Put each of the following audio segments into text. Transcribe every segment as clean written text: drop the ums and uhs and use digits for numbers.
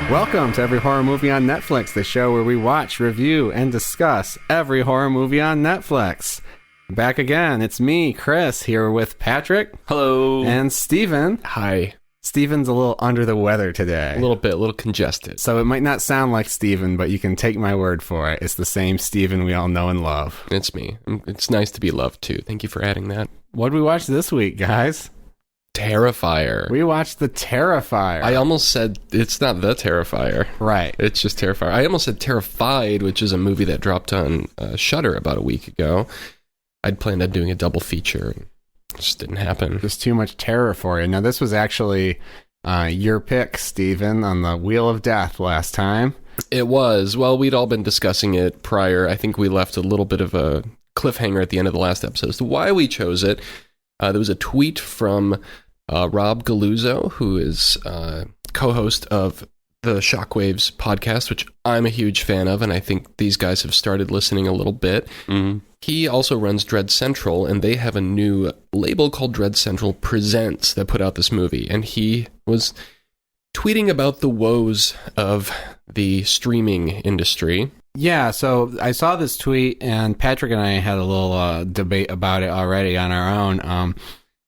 Welcome to Every Horror Movie on Netflix, the show where we watch, review, and discuss every horror movie on Netflix. Back again, it's me, Chris, here with Patrick. Hello. And Steven. Hi. Steven's a little under the weather today. A little congested. So it might not sound like Steven, but you can take my word for it. It's the same Steven we all know and love. It's me. It's nice to be loved, too. Thank you for adding that. What did we watch this week, guys? Terrifier. We watched the Terrifier. I almost said it's not the Terrifier. Right. It's just Terrifier. I almost said Terrified, which is a movie that dropped on Shudder about a week ago. I'd planned on doing a double feature, and it just didn't happen. Just too much terror for you. Now, this was actually your pick, Steven, on the Wheel of Death last time. It was. Well, we'd all been discussing it prior. I think we left a little bit of a cliffhanger at the end of the last episode as to why we chose it. There was a tweet from Rob Galuzzo, who is co-host of the Shockwaves podcast, which I'm a huge fan of, and I think these guys have started listening a little bit. Mm-hmm. He also runs Dread Central, and they have a new label called Dread Central Presents that put out this movie, and he was tweeting about the woes of the streaming industry. Yeah, so I saw this tweet, and Patrick and I had a little debate about it already on our own,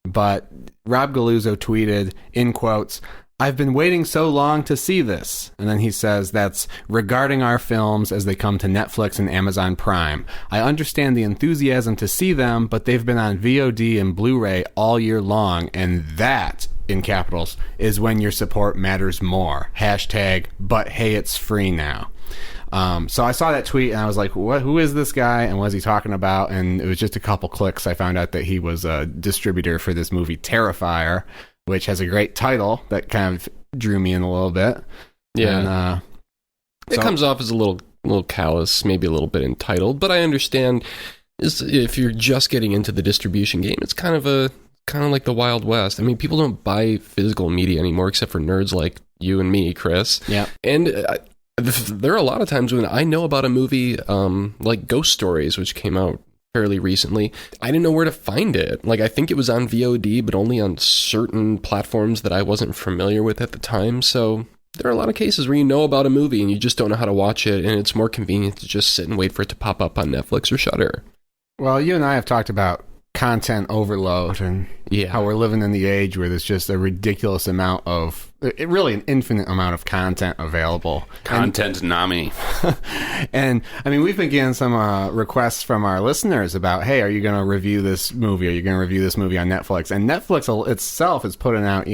but Rob Galuzzo tweeted, in quotes, "I've been waiting so long to see this." And then he says that's regarding our films as they come to Netflix and Amazon Prime. "I understand the enthusiasm to see them, but they've been on VOD and Blu-ray all year long, and that, in capitals, is when your support matters more. Hashtag, but hey, it's free now." So I saw that tweet and I was like, who is this guy and what is he talking about? And it was just a couple clicks. I found out that he was a distributor for this movie Terrifier, which has a great title that kind of drew me in a little bit. Yeah. And, it comes off as a little callous, maybe a little bit entitled, but I understand if you're just getting into the distribution game, it's kind of like the Wild West. I mean, people don't buy physical media anymore except for nerds like you and me, Chris. Yeah. And there are a lot of times when I know about a movie like Ghost Stories, which came out fairly recently. I didn't know where to find it. Like, I think it was on VOD, but only on certain platforms that I wasn't familiar with at the time. So there are a lot of cases where you know about a movie and you just don't know how to watch it, and it's more convenient to just sit and wait for it to pop up on Netflix or Shudder. Well, you and I have talked about content overload and how we're living in the age where there's just a ridiculous amount of, really an infinite amount of content available. Content-nami. And, I mean, we've been getting some requests from our listeners about, hey, are you going to review this movie? Are you going to review this movie on Netflix? And Netflix itself is putting out,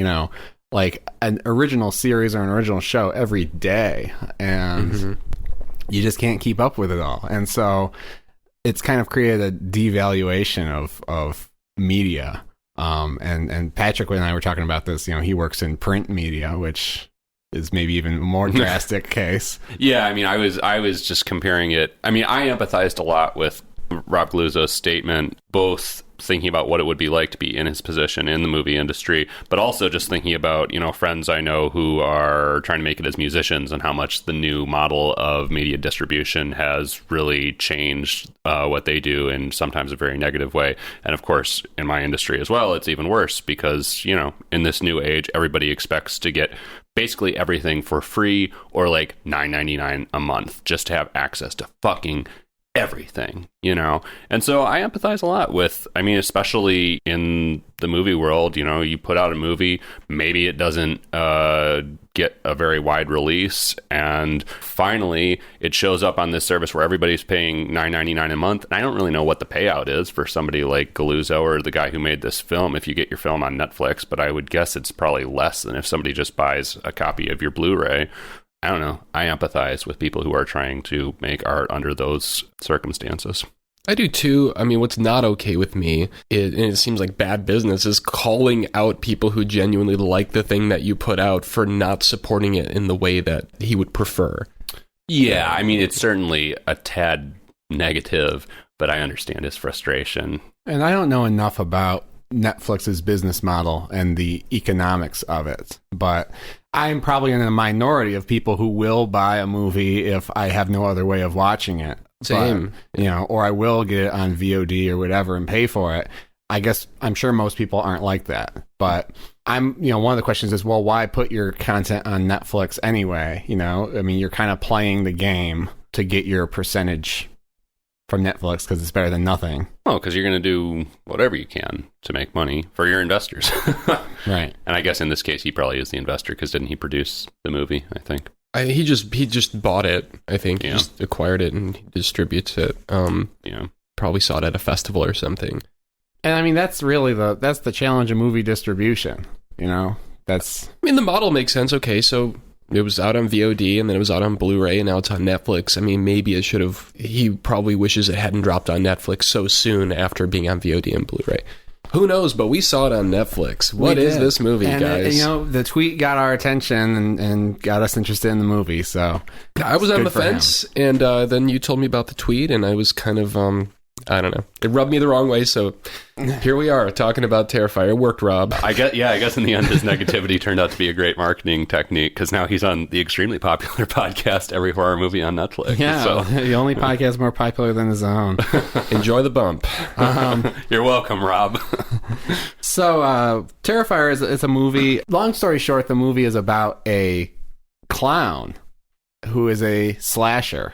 like an original series or an original show every day. And you just can't keep up with it all. And so it's kind of created a devaluation of media. And Patrick and I were talking about this. He works in print media, which is maybe even more drastic case. Yeah, I mean, I was just comparing it. I mean, I empathized a lot with Rob Galuzzo's statement, both thinking about what it would be like to be in his position in the movie industry, but also just thinking about, friends I know who are trying to make it as musicians and how much the new model of media distribution has really changed what they do in sometimes a very negative way. And of course, in my industry as well, it's even worse because, in this new age, everybody expects to get basically everything for free or like $9.99 a month just to have access to fucking everything, and so I empathize a lot with, especially in the movie world, you put out a movie, maybe it doesn't get a very wide release, and finally it shows up on this service where everybody's paying $9.99 a month, and I don't really know what the payout is for somebody like Galuzzo or the guy who made this film if you get your film on Netflix, but I would guess it's probably less than if somebody just buys a copy of your Blu-ray. I don't know. I empathize with people who are trying to make art under those circumstances. I do too. I mean, what's not okay with me, and it seems like bad business, is calling out people who genuinely like the thing that you put out for not supporting it in the way that he would prefer. Yeah, I mean, it's certainly a tad negative, but I understand his frustration. And I don't know enough about Netflix's business model and the economics of it. But I'm probably in a minority of people who will buy a movie if I have no other way of watching it. Same. But, or I will get it on VOD or whatever and pay for it. I guess I'm sure most people aren't like that. But one of the questions is, well, why put your content on Netflix anyway? You're kind of playing the game to get your percentage from Netflix because it's better than nothing. Oh, because you're going to do whatever you can to make money for your investors. Right. And I guess in this case, he probably is the investor because didn't he produce the movie, I think? He just bought it, I think. He just acquired it and he distributes it. Probably saw it at a festival or something. And that's really that's the challenge of movie distribution. The model makes sense. Okay, so it was out on VOD and then it was out on Blu-ray and now it's on Netflix. Maybe it should have. He probably wishes it hadn't dropped on Netflix so soon after being on VOD and Blu-ray. Who knows? But we saw it on Netflix. What is this movie, guys? The tweet got our attention and got us interested in the movie. So I was on the fence, and then you told me about the tweet, and I was kind of I don't know. It rubbed me the wrong way, so here we are talking about Terrifier. It worked, Rob. I guess in the end, his negativity turned out to be a great marketing technique because now he's on the extremely popular podcast, Every Horror Movie on Netflix. Yeah, so. The only podcast more popular than his own. Enjoy the bump. You're welcome, Rob. So, Terrifier is a movie. Long story short, the movie is about a clown who is a slasher.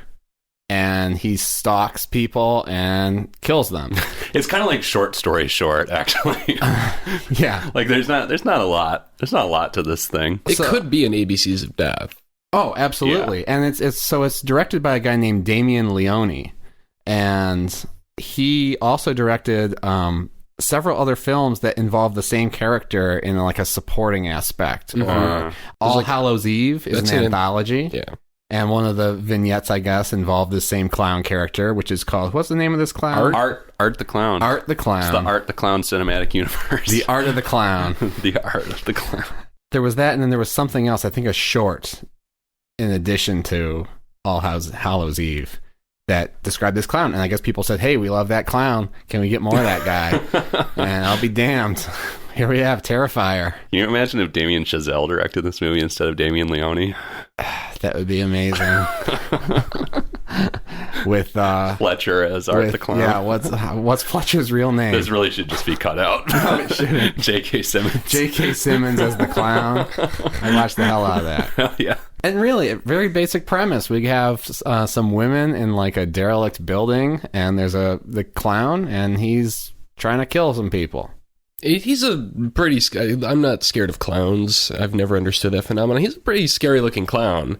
And he stalks people and kills them. It's kind of like Short Story Short, actually. Yeah, like there's not a lot. There's not a lot to this thing. It could be an ABCs of Death. Oh, absolutely. Yeah. And it's directed by a guy named Damien Leone, and he also directed several other films that involve the same character in like a supporting aspect. Mm-hmm. Or All Hallows Eve is an anthology. Yeah. And one of the vignettes, I guess, involved the same clown character, which is called... What's the name of this clown? Art the Clown. Art the Clown. It's the Art the Clown cinematic universe. The Art of the Clown. The Art of the Clown. There was that, and then there was something else, I think a short, in addition to All Hallows Eve, that described this clown. And I guess people said, hey, we love that clown. Can we get more of that guy? And I'll be damned. Here we have Terrifier. Can you imagine if Damien Chazelle directed this movie instead of Damien Leone? That would be amazing. With Fletcher as Art the Clown. Yeah, what's Fletcher's real name? This really should just be cut out. No, it shouldn't. J.K. Simmons. J.K. Simmons as the clown. I watched the hell out of that. Hell yeah. And really, a very basic premise. We have some women in like a derelict building, and there's the clown, and he's trying to kill some people. He's a pretty... I'm not scared of clowns. I've never understood that phenomenon. He's a pretty scary-looking clown.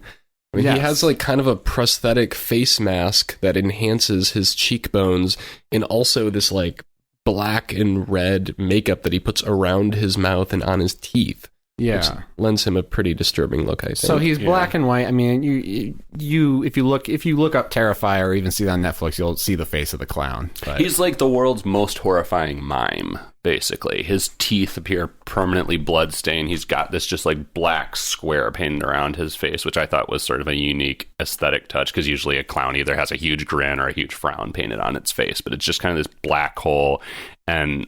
He has like kind of a prosthetic face mask that enhances his cheekbones, and also this like black and red makeup that he puts around his mouth and on his teeth. Yeah, which lends him a pretty disturbing look, I think. So he's black and white. You if you look up Terrifier or even see it on Netflix, you'll see the face of the clown. But he's like the world's most horrifying mime, basically. His teeth appear permanently bloodstained. He's got this just like black square painted around his face, which I thought was sort of a unique aesthetic touch, because usually a clown either has a huge grin or a huge frown painted on its face, but it's just kind of this black hole. And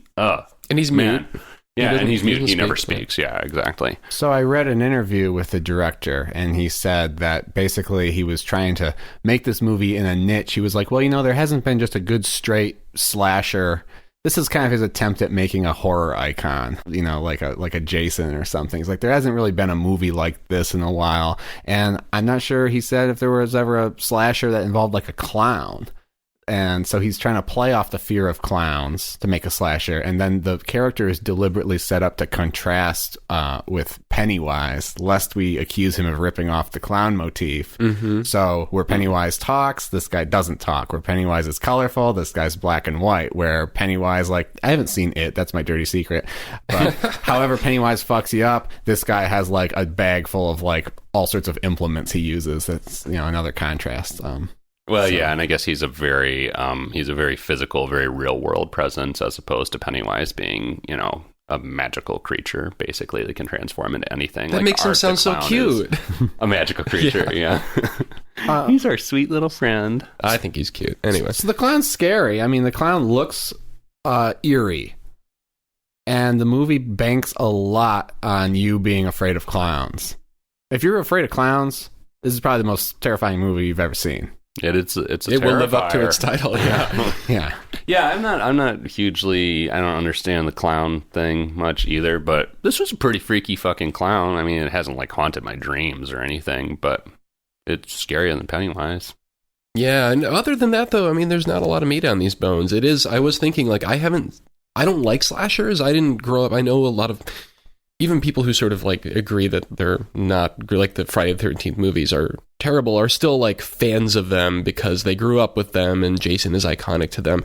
he's mute. Yeah, and he's mute. He never speaks. Yeah, exactly. So I read an interview with the director, and he said that basically he was trying to make this movie in a niche. He was like, well, there hasn't been just a good straight slasher. This is kind of his attempt at making a horror icon, like a Jason or something. It's like there hasn't really been a movie like this in a while. And I'm not sure, he said, if there was ever a slasher that involved like a clown. And so he's trying to play off the fear of clowns to make a slasher. And then the character is deliberately set up to contrast with Pennywise, lest we accuse him of ripping off the clown motif. Mm-hmm. So where Pennywise talks, this guy doesn't talk. Where Pennywise is colorful, this guy's black and white. Where Pennywise, I haven't seen it. That's my dirty secret. But however Pennywise fucks you up, this guy has like a bag full of like all sorts of implements he uses. That's, another contrast. Yeah, and I guess he's a very physical, very real world presence, as opposed to Pennywise being, a magical creature, basically, that can transform into anything. That makes him sound so cute. A magical creature, yeah. He's our sweet little friend. I think he's cute. Anyway. So the clown's scary. The clown looks eerie. And the movie banks a lot on you being afraid of clowns. If you're afraid of clowns, this is probably the most terrifying movie you've ever seen. It's a it will live up to its title. Yeah. Yeah. Yeah, I'm not hugely, I don't understand the clown thing much either, but this was a pretty freaky fucking clown. I mean, it hasn't like haunted my dreams or anything, but it's scarier than Pennywise. Yeah, and other than that though, I mean, there's not a lot of meat on these bones. It is, I was thinking like, I don't like slashers. I didn't grow up, I know a lot of, even people who sort of like agree that they're not, like the Friday the 13th movies are terrible, are still like fans of them because they grew up with them and Jason is iconic to them.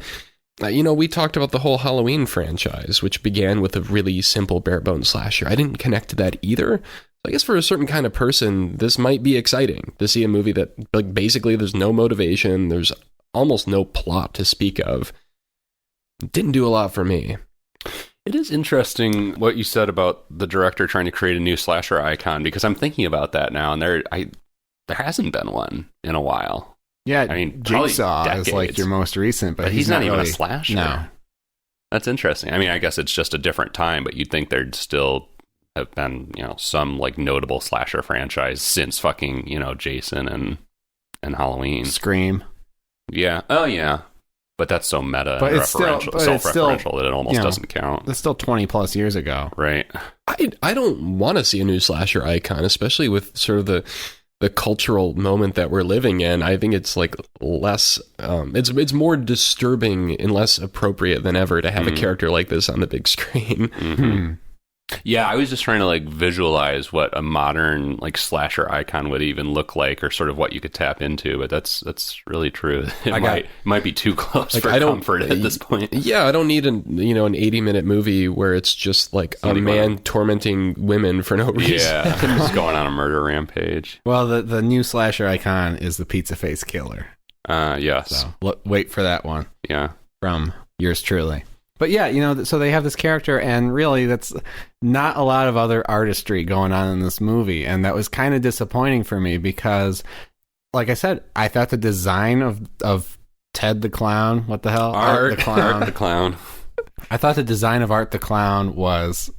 We talked about the whole Halloween franchise, which began with a really simple bare bones slasher. I didn't connect to that either. I guess for a certain kind of person, this might be exciting to see a movie that like basically there's no motivation, there's almost no plot to speak of. It didn't do a lot for me. It is interesting what you said about the director trying to create a new slasher icon, because I'm thinking about that now, and there hasn't been one in a while. Yeah, I mean, Jigsaw is like your most recent, but he's not even really a slasher. No. That's interesting. I mean, I guess it's just a different time, but you'd think there'd still have been, some like notable slasher franchise since fucking, Jason and Halloween. Scream. Yeah. Oh, yeah. But that's so meta but and it's still, self-referential that it almost doesn't count. That's still 20 plus years ago. Right. I don't want to see a new slasher icon, especially with sort of the cultural moment that we're living in. I think it's like less, it's more disturbing and less appropriate than ever to have a character like this on the big screen. Mm-hmm. Yeah, I was just trying to like visualize what a modern like slasher icon would even look like, or sort of what you could tap into. But that's really true. It might be too close for comfort at this point. Yeah, I don't need an 80-minute movie where it's just like a man tormenting women for no reason. Yeah, just going on a murder rampage. Well, the new slasher icon is the pizza face killer. Yes. So wait for that one. Yeah, from yours truly. But yeah, so they have this character, and really that's not a lot of other artistry going on in this movie. And that was kind of disappointing for me because, like I said, I thought the design of Ted the Clown, what the hell? Art the Clown. I thought the design of Art the Clown was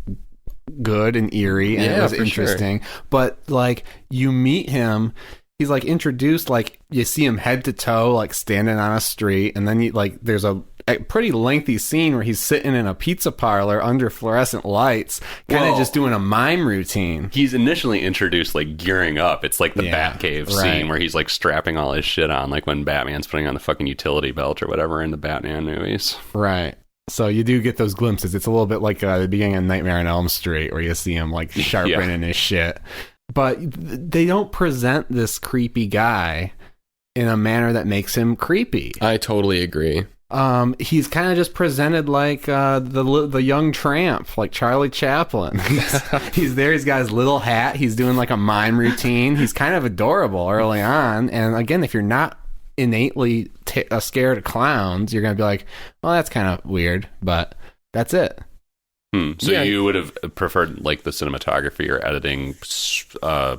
good and eerie, and it was interesting. Sure. But like you meet him, he's like introduced, like you see him head to toe, like standing on a street, and then there's a pretty lengthy scene where he's sitting in a pizza parlor under fluorescent lights, kind of just doing a mime routine. He's initially introduced like gearing up. It's like the Batcave scene where he's like strapping all his shit on, like when Batman's putting on the fucking utility belt or whatever in the Batman movies. Right. So you do get those glimpses. It's a little bit like the beginning of Nightmare on Elm Street, where you see him like sharpening his shit. But they don't present this creepy guy in a manner that makes him creepy. I totally agree. He's kind of just presented like the young tramp, like Charlie Chaplin. He's there. He's got his little hat. He's doing like a mime routine. He's kind of adorable early on. And again, if you're not innately scared of clowns, you're gonna be like, well, that's kind of weird, but that's it. So you would have preferred like the cinematography or editing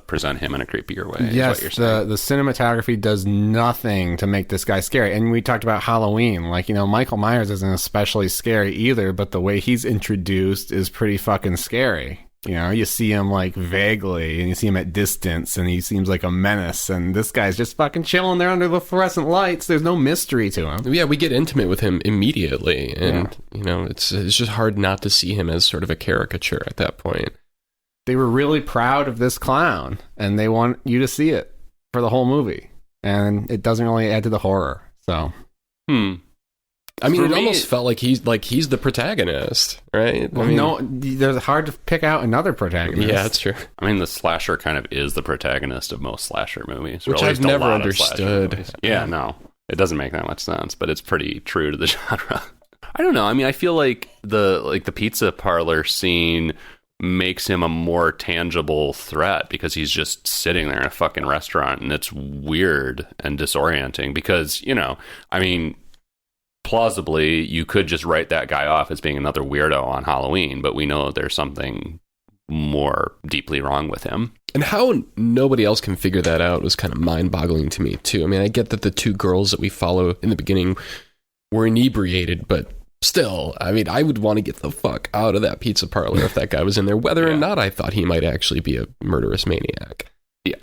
present him in a creepier way? Yes, is what you're saying. The cinematography does nothing to make this guy scary. And we talked about Halloween. Like, Michael Myers isn't especially scary either, but the way he's introduced is pretty fucking scary. You see him like vaguely, and you see him at distance, and he seems like a menace. And this guy's just fucking chilling there under the fluorescent lights. There's no mystery to him. Yeah, we get intimate with him immediately, and it's just hard not to see him as sort of a caricature at that point. They were really proud of this clown, and they want you to see it for the whole movie, and it doesn't really add to the horror. So, I mean, it almost felt like he's the protagonist, right? Well, no, there's hard to pick out another protagonist. Yeah, that's true. I mean, the slasher kind of is the protagonist of most slasher movies, which I've never understood. Yeah, no, it doesn't make that much sense, but it's pretty true to the genre. I don't know. I mean, I feel like the pizza parlor scene makes him a more tangible threat because he's just sitting there in a fucking restaurant, and it's weird and disorienting because, I mean, plausibly, you could just write that guy off as being another weirdo on Halloween, but we know there's something more deeply wrong with him. And how nobody else can figure that out was kind of mind-boggling to me, too. I mean, I get that the two girls that we follow in the beginning were inebriated, but Still, I mean, I would want to get the fuck out of that pizza parlor if that guy was in there, whether or not I thought he might actually be a murderous maniac. Yeah.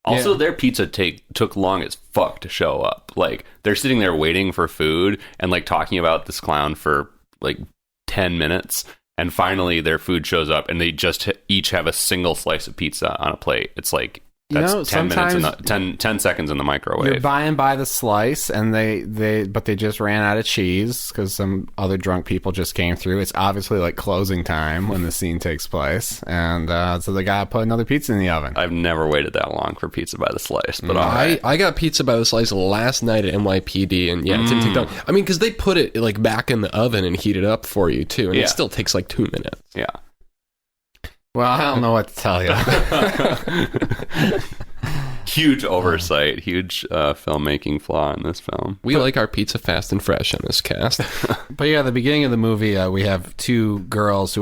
Also, their pizza took long as fuck to show up. Like, they're sitting there waiting for food and, like, talking about this clown for, like, 10 minutes. And finally, their food shows up, and they just each have a single slice of pizza on a plate. It's like, that's 10 minutes, 10 seconds in the microwave. You're buying by the slice, and they just ran out of cheese because some other drunk people just came through. It's obviously like closing time when the scene takes place, and so they gotta put another pizza in the oven. I've never waited that long for pizza by the slice, but all right. I got pizza by the slice last night at NYPD, and it didn't take long. I mean, because they put it like back in the oven and heat it up for you too, and it still takes like 2 minutes. Yeah. Well, I don't know what to tell you. Huge oversight, huge filmmaking flaw in this film. We like our pizza fast and fresh on this cast. But yeah, at the beginning of the movie, we have two girls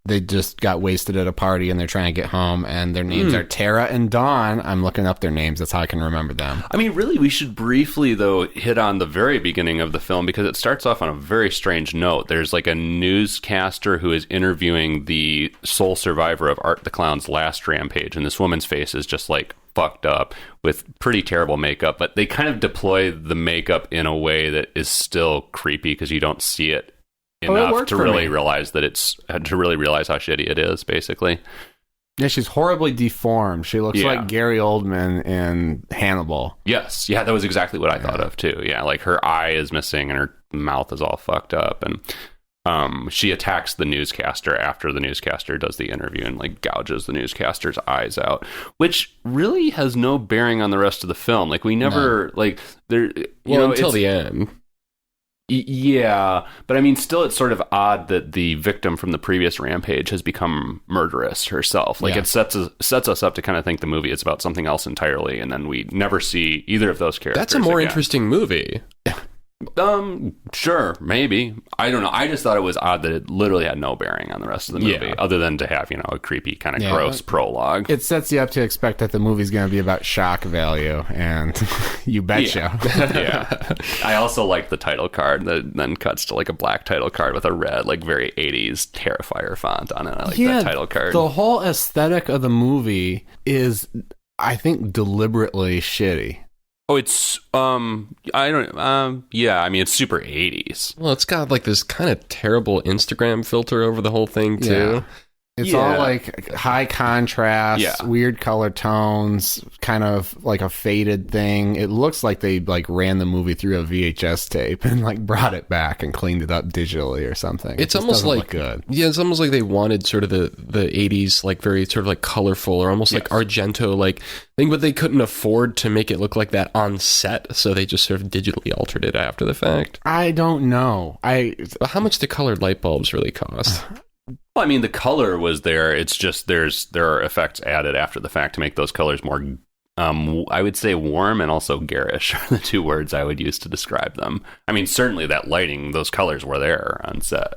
they just got wasted at a party and they're trying to get home, and their names are Tara and Dawn. I'm looking up their names. That's how I can remember them. I mean, really, we should briefly, though, hit on the very beginning of the film because it starts off on a very strange note. There's like a newscaster who is interviewing the sole survivor of Art the Clown's last rampage, and this woman's face is just like fucked up with pretty terrible makeup, but they kind of deploy the makeup in a way that is still creepy because you don't see it enough to really realize how shitty it is, basically. Yeah, she's horribly deformed. She looks like Gary Oldman in Hannibal. Yes. Yeah, that was exactly what I thought of too. Yeah, like her eye is missing and her mouth is all fucked up, and she attacks the newscaster after the newscaster does the interview and like gouges the newscaster's eyes out, which really has no bearing on the rest of the film. Like we never until the end. Yeah, but I mean, still, it's sort of odd that the victim from the previous rampage has become murderous herself. Like it sets us up to kind of think the movie is about something else entirely, and then we never see either of those characters. That's a more interesting movie. Sure, maybe. I don't know. I just thought it was odd that it literally had no bearing on the rest of the movie, other than to have, a creepy, kind of gross prologue. It sets you up to expect that the movie's going to be about shock value, and you betcha. Yeah. I also like the title card that then cuts to like a black title card with a red, like very 80s Terrifier font on it. I like that title card. The whole aesthetic of the movie is, I think, deliberately shitty. Oh, it's, it's super 80s. Well, it's got like this kind of terrible Instagram filter over the whole thing, too. Yeah. It's all like high contrast, weird color tones, kind of like a faded thing. It looks like they like ran the movie through a VHS tape and like brought it back and cleaned it up digitally or something. It's almost like good. Yeah, it's almost like they wanted sort of the 80s, like very sort of like colorful or almost like Argento like thing, but they couldn't afford to make it look like that on set, so they just sort of digitally altered it after the fact. I don't know. How much do colored light bulbs really cost? Well, I mean, the color was there. It's just there are effects added after the fact to make those colors more, I would say, warm and also garish are the two words I would use to describe them. I mean, certainly that lighting, those colors were there on set,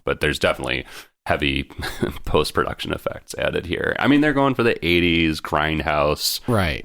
but there's definitely heavy post-production effects added here. I mean, they're going for the 80s grindhouse,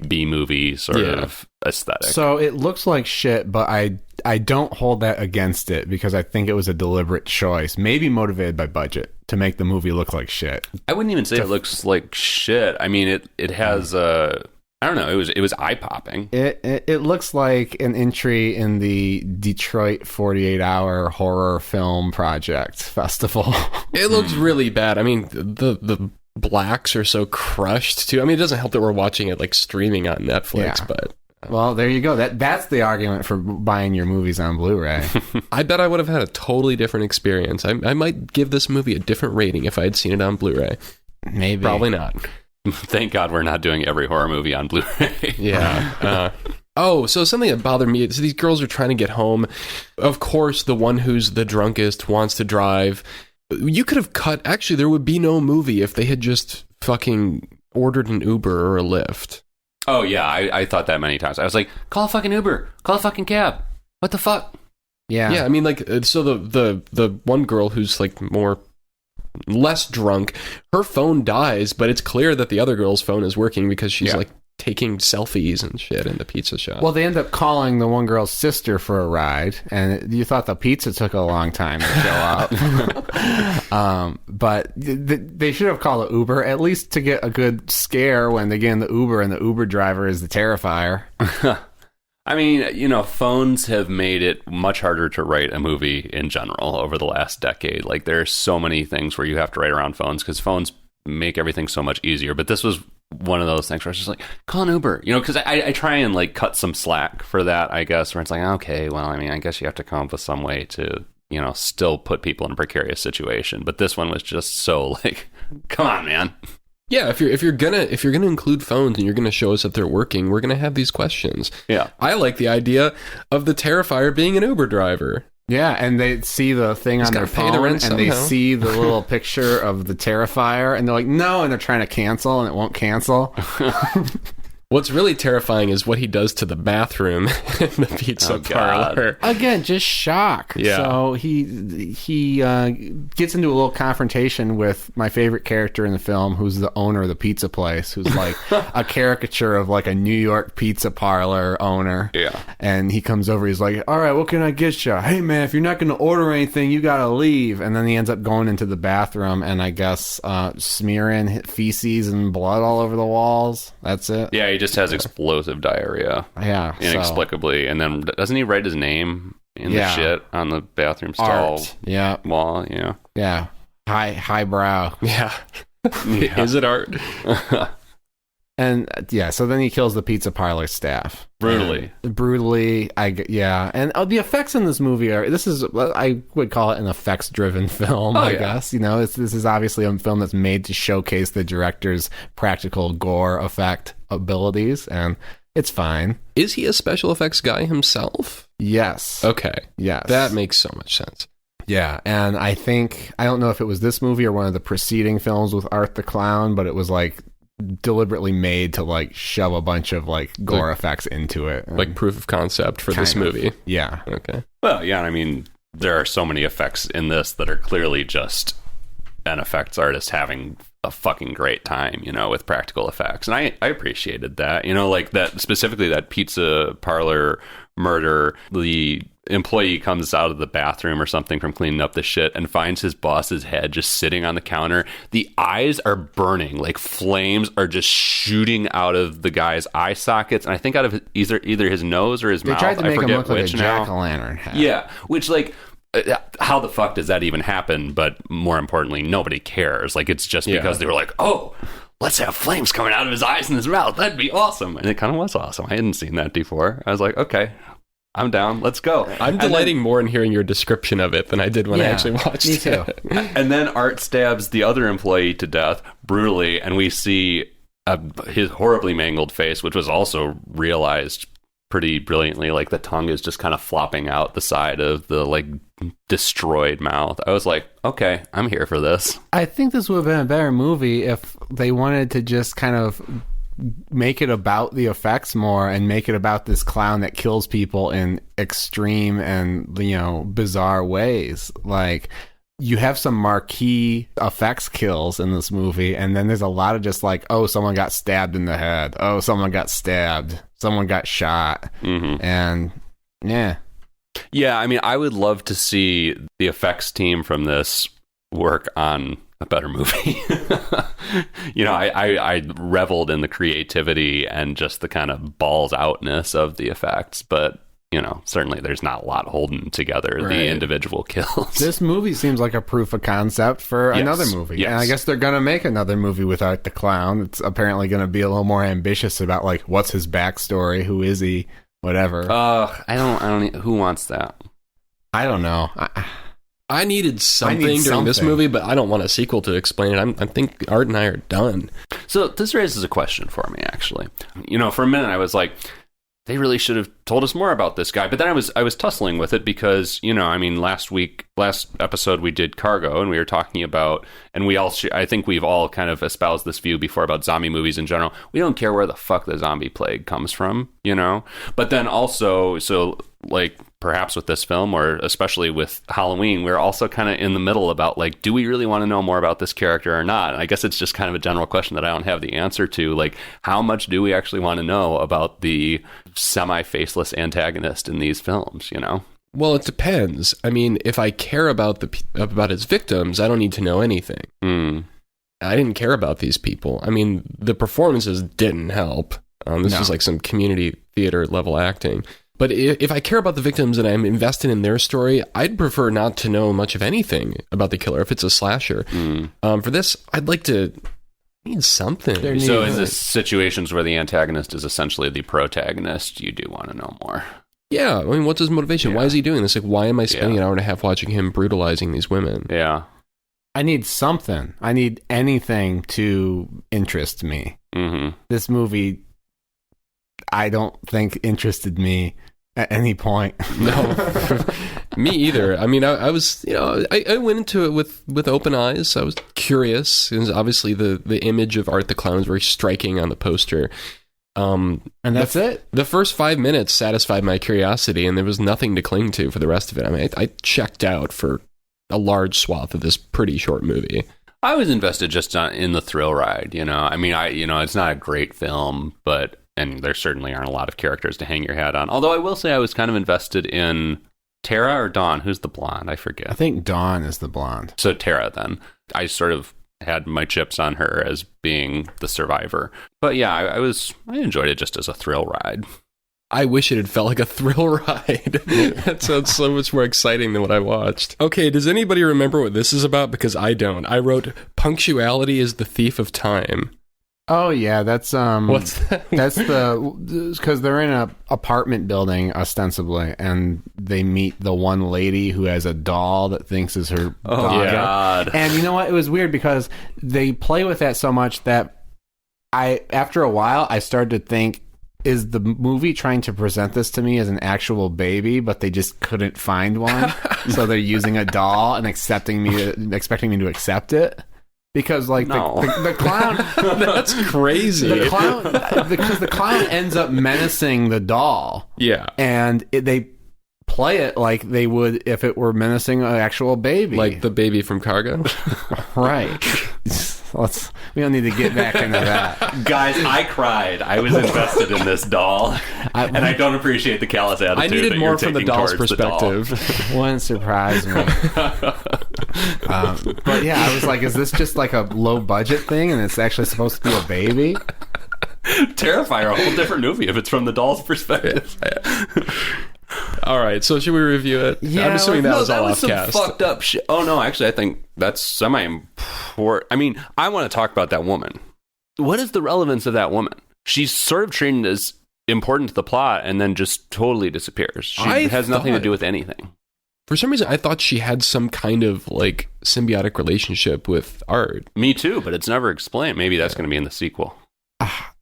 B-movie sort of aesthetic. So it looks like shit, but I don't hold that against it because I think it was a deliberate choice, maybe motivated by budget, to make the movie look like shit. I wouldn't even say it looks like shit. I mean, it has I don't know. It was eye-popping. It looks like an entry in the Detroit 48-hour horror film project festival. It looks really bad. I mean, the blacks are so crushed too. I mean, it doesn't help that we're watching it like streaming on Netflix, but well, there you go. That's the argument for buying your movies on Blu-ray. I bet I would have had a totally different experience. I might give this movie a different rating if I had seen it on Blu-ray. Maybe. Probably not. Thank God we're not doing every horror movie on Blu-ray. Yeah. So something that bothered me, so these girls are trying to get home. Of course, the one who's the drunkest wants to drive. You could have cut, actually, there would be no movie if they had just fucking ordered an Uber or a Lyft. Oh, yeah, I thought that many times. I was like, call a fucking Uber. Call a fucking cab. What the fuck? Yeah. Yeah, I mean, like, so the one girl who's, like, less drunk, her phone dies, but it's clear that the other girl's phone is working because she's, like, taking selfies and shit in the pizza shop. Well, they end up calling the one girl's sister for a ride, and you thought the pizza took a long time to show up. But they should have called an Uber, at least to get a good scare when they get in the Uber and the Uber driver is the Terrifier. I mean, phones have made it much harder to write a movie in general over the last decade. Like, there's so many things where you have to write around phones because phones make everything so much easier. But this was one of those things where I was just like, call an Uber, because I try and like cut some slack for that, I guess, where it's like, okay, well, I mean, I guess you have to come up with some way to, still put people in a precarious situation. But this one was just so like, come on, man. Yeah, if you're gonna include phones and you're gonna show us that they're working, we're gonna have these questions. Yeah, I like the idea of the Terrifier being an Uber driver. Yeah, and they see the thing on their phone, and they see the little picture of the Terrifier, and they're like, no, and they're trying to cancel, and it won't cancel. What's really terrifying is what he does to the bathroom in the pizza parlor. Again, just shock. Yeah. So he gets into a little confrontation with my favorite character in the film, who's the owner of the pizza place, who's like a caricature of like a New York pizza parlor owner. Yeah. And he comes over, he's like, all right, what can I get you? Hey, man, if you're not going to order anything, you got to leave. And then he ends up going into the bathroom and I guess smearing feces and blood all over the walls. That's it. Yeah, he just has explosive diarrhea. Yeah. Inexplicably. And then doesn't he write his name in the shit on the bathroom stall wall? Yeah. Yeah. Highbrow. Yeah. Is it art? And so then he kills the pizza parlor staff. Brutally. And the effects in this movie I would call it an effects driven film, I guess. This is obviously a film that's made to showcase the director's practical gore effect abilities, and it's fine. Is he a special effects guy himself? Yes. Okay. Yes. That makes so much sense. Yeah, and I don't know if it was this movie or one of the preceding films with Art the Clown, but it was like deliberately made to like shove a bunch of like gore effects into it, like proof of concept for this movie. Yeah. Okay. Well, yeah, I mean, there are so many effects in this that are clearly just an effects artist having a fucking great time, with practical effects, and I appreciated that. Like that, specifically that pizza parlor murder. The employee comes out of the bathroom or something from cleaning up the shit and finds his boss's head just sitting on the counter. The eyes are burning, like flames are just shooting out of the guy's eye sockets, and I think out of either his nose or his mouth. They tried to make him look like a now. jack-o'-lantern head. Yeah, which like, how the fuck does that even happen? But more importantly, nobody cares. Like, it's just because they were like, oh, let's have flames coming out of his eyes and his mouth. That'd be awesome. And it kind of was awesome. I hadn't seen that before. I was like, okay, I'm down. Let's go. I'm delighting more in hearing your description of it than I did when I actually watched me too. it. And then Art stabs the other employee to death brutally, and we see his horribly mangled face, which was also realized pretty brilliantly. Like, the tongue is just kind of flopping out the side of the like destroyed mouth. I was like, okay, I'm here for this. I think this would have been a better movie if they wanted to just kind of make it about the effects more and make it about this clown that kills people in extreme and bizarre ways. Like, you have some marquee effects kills in this movie, and then there's a lot of just like, oh, someone got stabbed in the head, oh, someone got stabbed, someone got shot. And yeah, I mean, I would love to see the effects team from this work on a better movie. I reveled in the creativity and just the kind of balls outness of the effects, but certainly there's not a lot holding together the individual kills. This movie seems like a proof of concept for another movie. Yes. And I guess they're going to make another movie with Art the Clown. It's apparently going to be a little more ambitious about like, what's his backstory? Who is he? Whatever. I don't, who wants that? I don't know. I needed something during this movie, but I don't want a sequel to explain it. I think Art and I are done. So this raises a question for me, actually. For a minute I was like, they really should have told us more about this guy. But then I was tussling with it because, last episode we did Cargo, and we were talking about, and we all, I think we've all kind of espoused this view before about zombie movies in general. We don't care where the fuck the zombie plague comes from, But then also, so like perhaps with this film, or especially with Halloween, we're also kind of in the middle about, like, do we really want to know more about this character or not? And I guess it's just kind of a general question that I don't have the answer to. Like, how much do we actually want to know about the semi-faceless antagonist in these films, you know? Well, it depends. I mean, if I care about his victims, I don't need to know anything. I didn't care about these people. I mean, the performances didn't help. This was like some community theater level acting. But if I care about the victims and I'm invested in their story, I'd prefer not to know much of anything about the killer if it's a slasher. For this, I'd like to need something. So in the situations where the antagonist is essentially the protagonist, you do want to know more. Yeah, I mean, what's his motivation? Yeah. Why is he doing this? Like, why am I spending an hour and a half watching him brutalizing these women? Yeah. I need something. I need anything to interest me. This movie, I don't think interested me at any point. No, me either. I mean, I was, I went into it with open eyes. I was curious. And obviously, the image of Art the Clown is very striking on the poster. And that's it. The first 5 minutes satisfied my curiosity, and there was nothing to cling to for the rest of it. I mean, I checked out for a large swath of this pretty short movie. I was invested just in the thrill ride, you know. I mean, it's not a great film, and there certainly aren't a lot of characters to hang your hat on. Although I will say I was kind of invested in Tara or Dawn. Who's the blonde? I forget. I think Dawn is the blonde. So Tara, then. I sort of had my chips on her as being the survivor. But yeah, I enjoyed it just as a thrill ride. I wish it had felt like a thrill ride. That sounds so much more exciting than what I watched. Okay, does anybody remember what this is about? Because I don't. I wrote, punctuality is the thief of time. Oh yeah, that's what's that? That's because they're in a apartment building ostensibly, and they meet the one lady who has a doll that thinks is her daughter. God. And you know what? It was weird because they play with that so much that after a while I started to think, is the movie trying to present this to me as an actual baby, but they just couldn't find one, so they're using a doll and expecting me to accept it? Because like the clown, that's crazy. The clown, because the clown ends up menacing the doll. Yeah, and they play it like they would if it were menacing an actual baby, like the baby from Cargo. Right. We don't need to get back into that. Guys, I cried. I was invested in this doll, and I don't appreciate the callous attitude. I needed more from the doll's perspective. Wouldn't surprise me. But yeah, I was like, is this just like a low budget thing, and it's actually supposed to be a baby? Terrifier, a whole different movie if it's from the doll's perspective. All right, so should we review it? Yeah, I'm assuming that was all off cast. Fucked up shit. Oh no, actually, I think that's semi-important. I mean, I want to talk about that woman. What is the relevance of that woman? She's sort of treated as important to the plot, and then just totally disappears. She has nothing to do with anything. For some reason, I thought she had some kind of like symbiotic relationship with Art. Me too, but it's never explained. Maybe that's going to be in the sequel.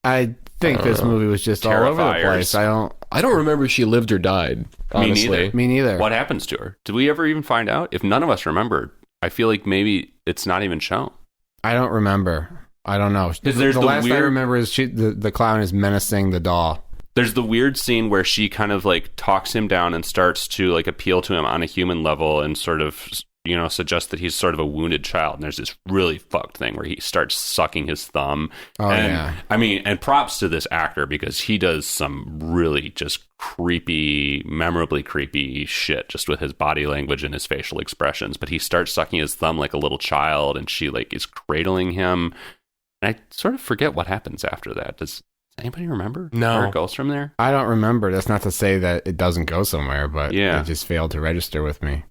I think this movie was just all over the place. I don't remember if she lived or died, honestly. Me neither. What happens to her? Did we ever even find out? If none of us remember, I feel like maybe it's not even shown. I don't remember. I don't know. The last I remember is the clown is menacing the doll. There's the weird scene where she kind of like talks him down and starts to like appeal to him on a human level and sort of, suggests that he's sort of a wounded child. And there's this really fucked thing where he starts sucking his thumb. Oh, yeah. I mean, and props to this actor because he does some really just creepy, memorably creepy shit just with his body language and his facial expressions. But he starts sucking his thumb like a little child, and she like is cradling him. And I sort of forget what happens after that. Does anybody remember? No. Where it goes from there? I don't remember. That's not to say that it doesn't go somewhere, but it just failed to register with me.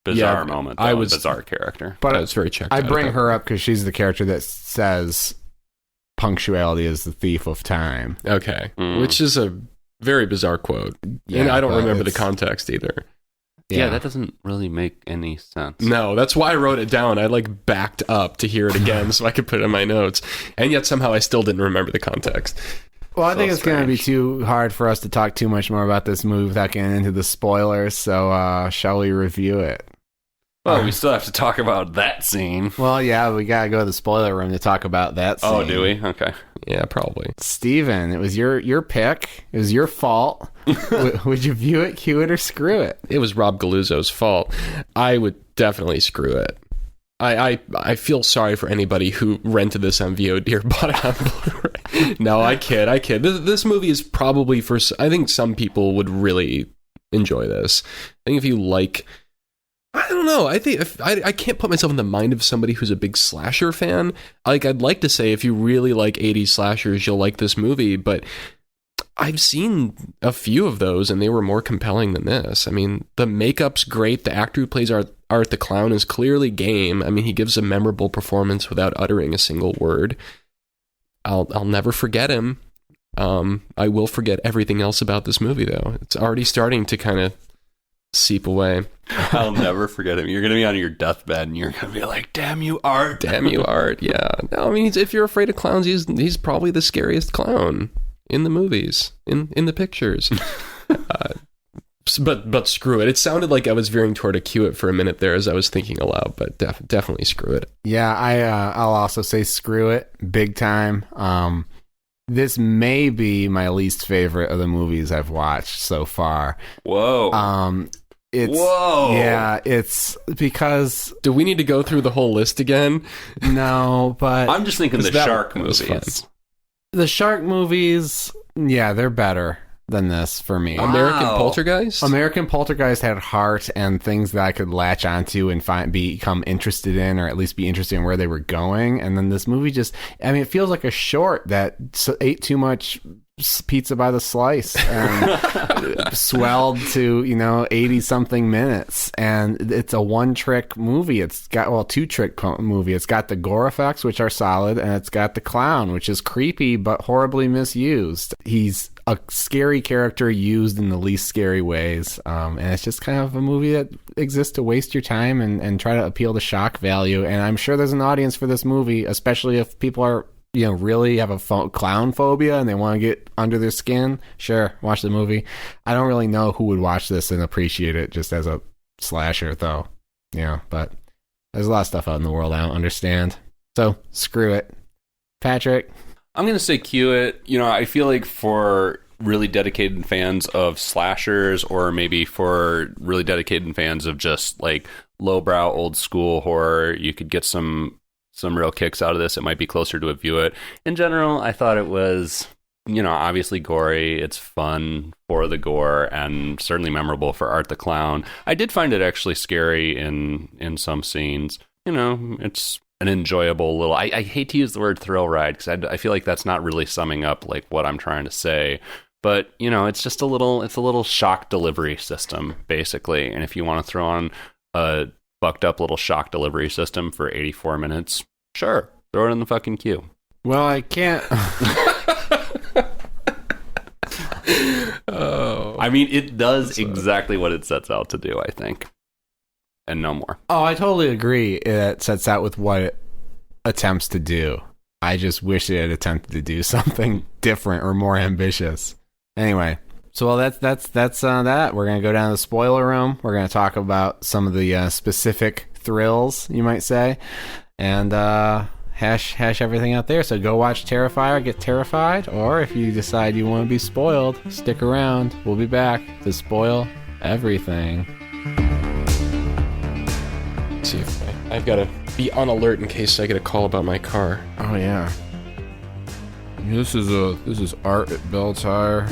Bizarre moment, though. Bizarre character. But I was very checked out. I bring her up because she's the character that says punctuality is the thief of time. Okay. Which is a very bizarre quote. Yeah, and I don't remember the context either. Yeah, that doesn't really make any sense. No, that's why I wrote it down. I like backed up to hear it again so I could put it in my notes. And yet somehow I still didn't remember the context. Well, I think it's going to be too hard for us to talk too much more about this movie without getting into the spoilers. So shall we review it? Well, we still have to talk about that scene. Well, yeah, we gotta go to the spoiler room to talk about that scene. Oh, do we? Okay. Yeah, probably. Steven, it was your pick. It was your fault. Would you view it, cue it, or screw it? It was Rob Galuzzo's fault. I would definitely screw it. I feel sorry for anybody who rented this on VOD or bought it on Blu-ray. No, I kid. This movie is probably for... I think some people would really enjoy this. I think if you like... I don't know. I think I can't put myself in the mind of somebody who's a big slasher fan. Like, I'd like to say if you really like 80s slashers, you'll like this movie, but I've seen a few of those and they were more compelling than this. I mean, the makeup's great. The actor who plays Art the Clown is clearly game. I mean, he gives a memorable performance without uttering a single word. I'll never forget him. I will forget everything else about this movie, though. It's already starting to kind of seep away. I'll never forget him. You're going to be on your deathbed and you're going to be like, damn you, Art. Damn you, Art. Yeah. No, I mean, if you're afraid of clowns, he's probably the scariest clown in the movies, in the pictures. But screw it. It sounded like I was veering toward a cue it for a minute there as I was thinking aloud, but definitely screw it. Yeah, I'll also say screw it, big time. This may be my least favorite of the movies I've watched so far. Whoa. Whoa. Yeah, it's because... Do we need to go through the whole list again? No, but... I'm just thinking the shark movies. The shark movies, yeah, they're better than this for me. Wow. American Poltergeist had heart and things that I could latch onto and become interested in, or at least be interested in where they were going. And then this movie just, I mean, it feels like a short that ate too much pizza by the slice and swelled to 80 something minutes, and it's a one-trick movie. It's got two-trick movie. It's got the gore effects, which are solid, and it's got the clown, which is creepy but horribly misused. He's a scary character used in the least scary ways, and it's just kind of a movie that exists to waste your time and try to appeal to shock value. And I'm sure there's an audience for this movie, especially if people are really have a clown phobia and they want to get under their skin. Sure, watch the movie. I don't really know who would watch this and appreciate it just as a slasher, though. But there's a lot of stuff out in the world I don't understand. So, screw it. Patrick? I'm going to say cue it. I feel like for really dedicated fans of slashers, or maybe for really dedicated fans of just like lowbrow old school horror, you could get some real kicks out of this. It might be closer to a view it. In general, I thought it was, obviously gory. It's fun for the gore and certainly memorable for Art the Clown. I did find it actually scary in some scenes. It's an enjoyable little... I hate to use the word thrill ride because I feel like that's not really summing up like what I'm trying to say. But, it's just a little shock delivery system, basically. And if you want to throw on a fucked up little shock delivery system for 84 minutes, sure, throw it in the fucking queue. Well, I can't... Oh. I mean, it does exactly what it sets out to do, I think. And no more. Oh, I totally agree. It sets out with what it attempts to do. I just wish it had attempted to do something different or more ambitious. Anyway, so that's that. We're going to go down to the spoiler room. We're going to talk about some of the specific thrills, you might say, and hash everything out there. So go watch Terrifier, get terrified, or if you decide you want to be spoiled, stick around. We'll be back to spoil everything. Let's see if I've got to be on alert in case I get a call about my car. Oh yeah. This is Art at Bell Tire.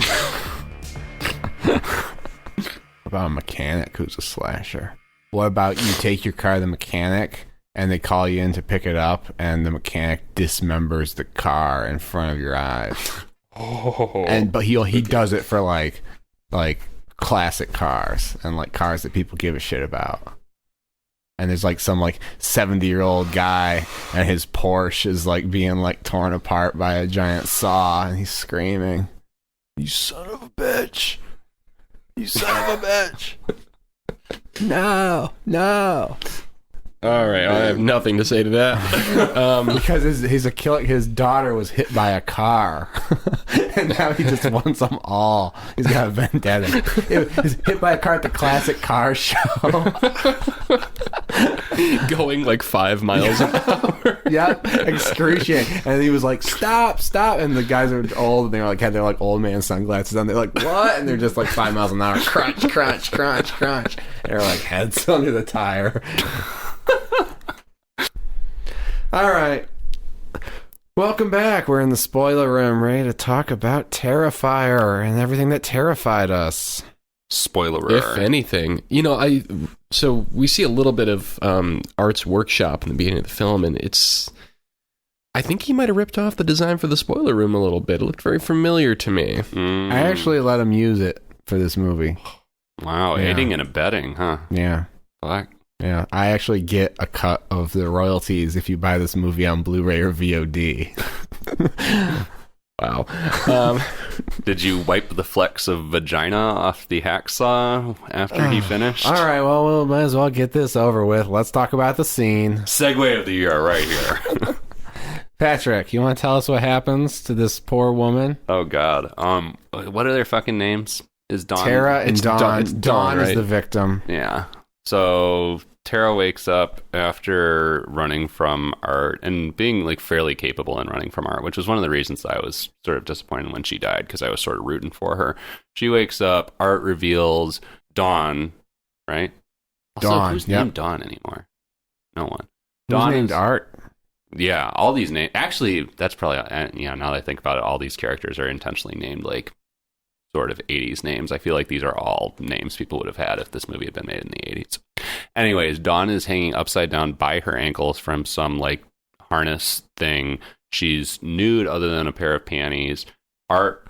About a mechanic who's a slasher. What about you take your car to the mechanic and they call you in to pick it up and the mechanic dismembers the car in front of your eyes? But he does it for like classic cars and like cars that people give a shit about. And there's like some like 70-year-old guy and his Porsche is like being like torn apart by a giant saw and he's screaming, "You son of a bitch! You son of a bitch!" No. All right, I have nothing to say to that. Because his daughter was hit by a car And now he just wants them all. He's got a vendetta. He's hit by a car at the classic car show. Going like 5 miles an hour. Yep, excruciating. And he was like, stop. And the guys are old, and they were like, had their like old man sunglasses on. They're like, what? And they're just like 5 miles an hour. Crunch. And they're like heads under the tire. All right. Welcome back. We're in the spoiler room, ready to talk about Terrifier and everything that terrified us. Spoiler. If anything, so we see a little bit of Art's workshop in the beginning of the film, and I think he might have ripped off the design for the spoiler room a little bit. It looked very familiar to me. I actually let him use it for this movie. Wow, Yeah. aiding and abetting, huh? Yeah. Fuck. Yeah, I actually get a cut of the royalties if you buy this movie on Blu-ray or VOD. Wow. Did you wipe the flecks of vagina off the hacksaw after he finished? All right, well, we might as well get this over with. Let's talk about the scene. Segue of the year right here. Patrick, you want to tell us what happens to this poor woman? Oh, God. What are their fucking names? Is Dawn... Tara and It's Dawn. Dawn, Dawn is right? the victim. Yeah. So Tara wakes up after running from Art and being like fairly capable in running from Art, which was one of the reasons I was sort of disappointed when she died, because I was sort of rooting for her. She wakes up, Art reveals Dawn, right? Also, Dawn, who's yep. named Dawn anymore? No one. Who's Dawn named is- Art? Yeah, all these names. Actually, that's probably, now that I think about it, all these characters are intentionally named like sort of 80s names. I feel like these are all names people would have had if this movie had been made in the 80s. Anyways, Dawn is hanging upside down by her ankles from some like harness thing. She's nude other than a pair of panties. Art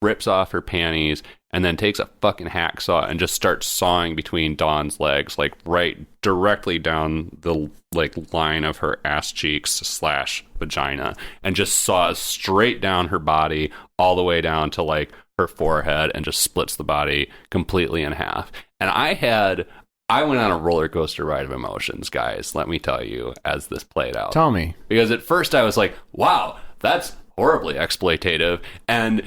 rips off her panties and then takes a fucking hacksaw and just starts sawing between Dawn's legs, like right directly down the like line of her ass cheeks / vagina, and just saws straight down her body all the way down to like her forehead and just splits the body completely in half. And I went on a roller coaster ride of emotions, guys, let me tell you, as this played out. Tell me. Because at first I was like, wow, that's horribly exploitative. And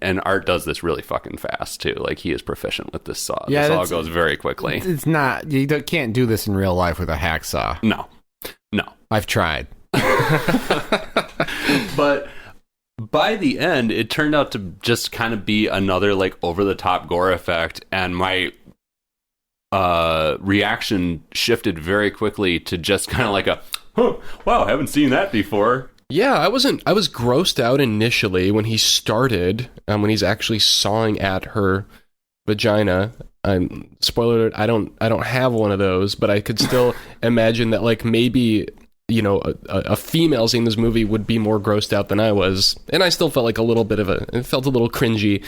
and Art does this really fucking fast too. Like, he is proficient with this saw. Yeah, the saw goes very quickly. It's not, can't do this in real life with a hacksaw. No. I've tried. But by the end, it turned out to just kind of be another like over-the-top gore effect, and my reaction shifted very quickly to just kind of like wow, haven't seen that before. Yeah, I was grossed out initially when he started, when he's actually sawing at her vagina. Spoiler alert, I don't have one of those, but I could still imagine that like maybe, a female seeing this movie would be more grossed out than I was. And I still felt like it felt a little cringy.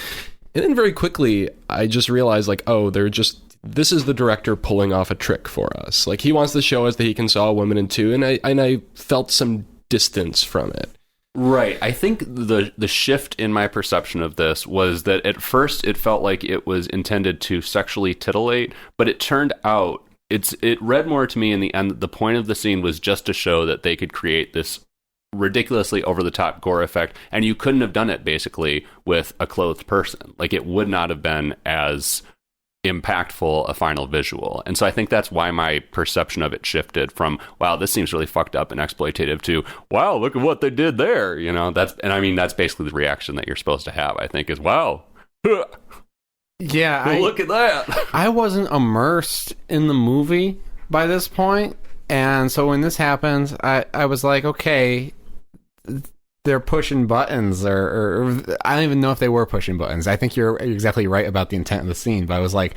And then very quickly, I just realized like, oh, this is the director pulling off a trick for us. Like, he wants to show us that he can saw a woman in two, and I felt some distance from it. Right. I think the shift in my perception of this was that at first it felt like it was intended to sexually titillate, but it turned out it read more to me in the end that the point of the scene was just to show that they could create this ridiculously over-the-top gore effect, and you couldn't have done it basically with a clothed person. Like, it would not have been as impactful a final visual. And so I think that's why my perception of it shifted from, wow, this seems really fucked up and exploitative, to, wow, look at what they did there. That's basically the reaction that you're supposed to have, I think, is, wow. Yeah, Look at that. I wasn't immersed in the movie by this point, and so when this happens, I was like, okay, they're pushing buttons, or I don't even know if they were pushing buttons. I think you're exactly right about the intent of the scene, but I was like,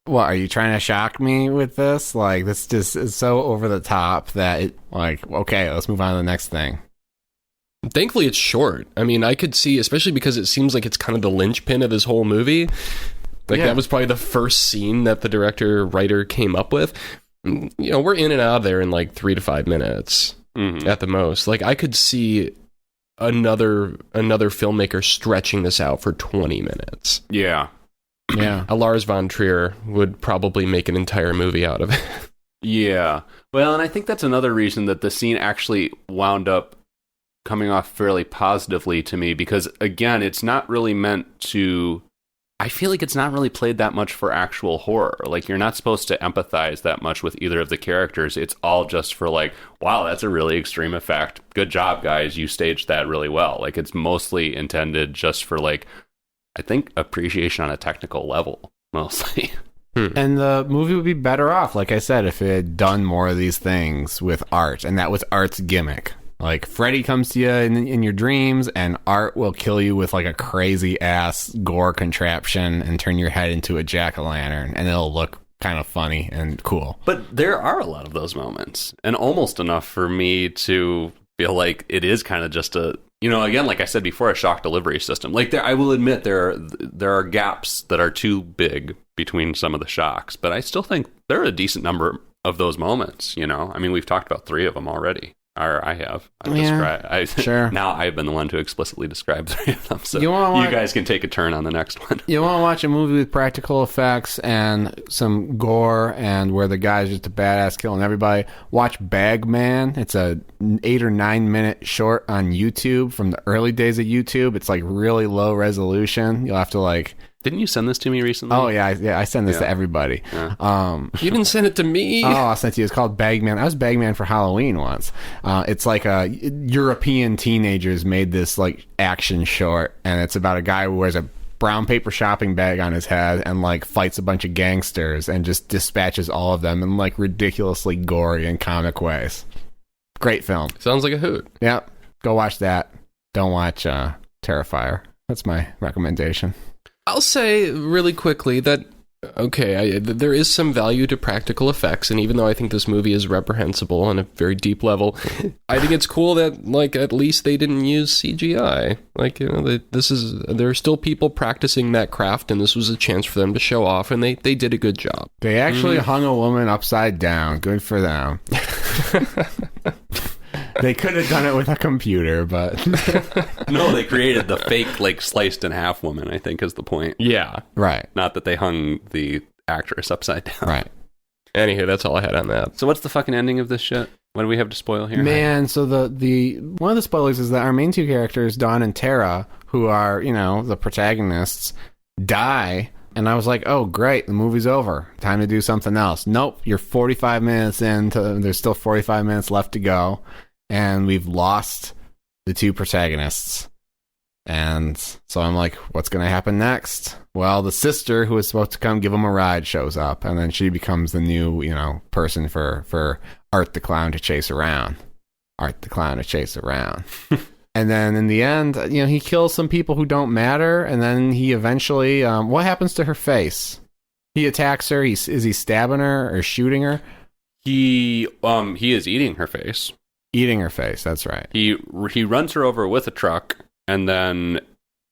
what, are you trying to shock me with this? Like, this just is so over the top that it, like, okay, let's move on to the next thing. Thankfully, it's short. I mean, I could see, especially because it seems like it's kind of the linchpin of this whole movie. Like, Yeah. that was probably the first scene that the writer came up with. We're in and out of there in like 3 to 5 minutes at the most. Like, I could see another filmmaker stretching this out for 20 minutes. Yeah. Yeah. A Lars von Trier would probably make an entire movie out of it. Yeah. Well, and I think that's another reason that the scene actually wound up coming off fairly positively to me because, again, it's not really meant to... I feel like it's not really played that much for actual horror. Like, you're not supposed to empathize that much with either of the characters. It's all just for, like, wow, that's a really extreme effect. Good job, guys. You staged that really well. Like, it's mostly intended just for, like, I think appreciation on a technical level, mostly. And the movie would be better off, like I said, if it had done more of these things with Art. And that was Art's gimmick. Like, Freddy comes to you in your dreams, and Art will kill you with, like, a crazy-ass gore contraption and turn your head into a jack-o'-lantern, and it'll look kind of funny and cool. But there are a lot of those moments, and almost enough for me to feel like it is kind of just a, you know, again, like I said before, a shock delivery system. Like, I will admit there are gaps that are too big between some of the shocks, but I still think there are a decent number of those moments, you know? I mean, we've talked about 3 of them already. Or I have. Sure. Now I've been the one to explicitly describe 3 of them. So you watch, guys can take a turn on the next one. You want to watch a movie with practical effects and some gore and where the guy's just a badass killing everybody? Watch Bagman. It's a 8 or 9 minute short on YouTube from the early days of YouTube. It's like really low resolution. You'll have to like... Didn't you send this to me recently? Oh, yeah. I send this to everybody. Yeah. You didn't send it to me? Oh, I'll send it to you. It's called Bagman. I was Bagman for Halloween once. It's like European teenagers made this like action short, and it's about a guy who wears a brown paper shopping bag on his head and like fights a bunch of gangsters and just dispatches all of them in like ridiculously gory and comic ways. Great film. Sounds like a hoot. Yep. Go watch that. Don't watch Terrifier. That's my recommendation. I'll say really quickly that, okay, there is some value to practical effects, and even though I think this movie is reprehensible on a very deep level, I think it's cool that, like, at least they didn't use CGI. Like, you know, there are still people practicing that craft, and this was a chance for them to show off, and they did a good job. They actually hung a woman upside down. Good for them. They could have done it with a computer, but... No, they created the fake, like, sliced in half woman, I think is the point. Yeah. Right. Not that they hung the actress upside down. Right. Anywho, that's all I had on that. So what's the fucking ending of this shit? What do we have to spoil here? Man, so the one of the spoilers is that our main 2 characters, Dawn and Tara, who are, you know, the protagonists, die... And I was like, oh, great, the movie's over. Time to do something else. Nope, you're 45 minutes in. There's still 45 minutes left to go. And we've lost the 2 protagonists. And so I'm like, what's going to happen next? Well, the sister who was supposed to come give them a ride shows up. And then she becomes the new, you know, person for Art the Clown to chase around. Art the Clown to chase around. And then in the end, you know, he kills some people who don't matter. And then he eventually, what happens to her face? He attacks her. Is he stabbing her or shooting her? He is eating her face. Eating her face. That's right. He runs her over with a truck and then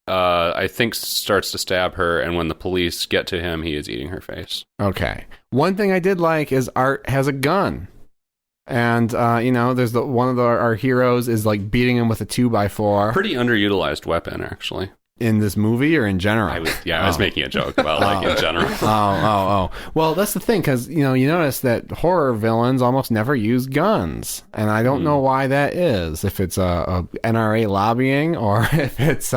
I think starts to stab her. And when the police get to him, he is eating her face. Okay. One thing I did like is Art has a gun. And, you know, there's one of our heroes is like beating him with a 2x4. Pretty underutilized weapon, actually. In this movie or in general? I was making a joke about like in general. Well, that's the thing, because, you know, you notice that horror villains almost never use guns. And I don't know why that is. If it's a NRA lobbying or if it's,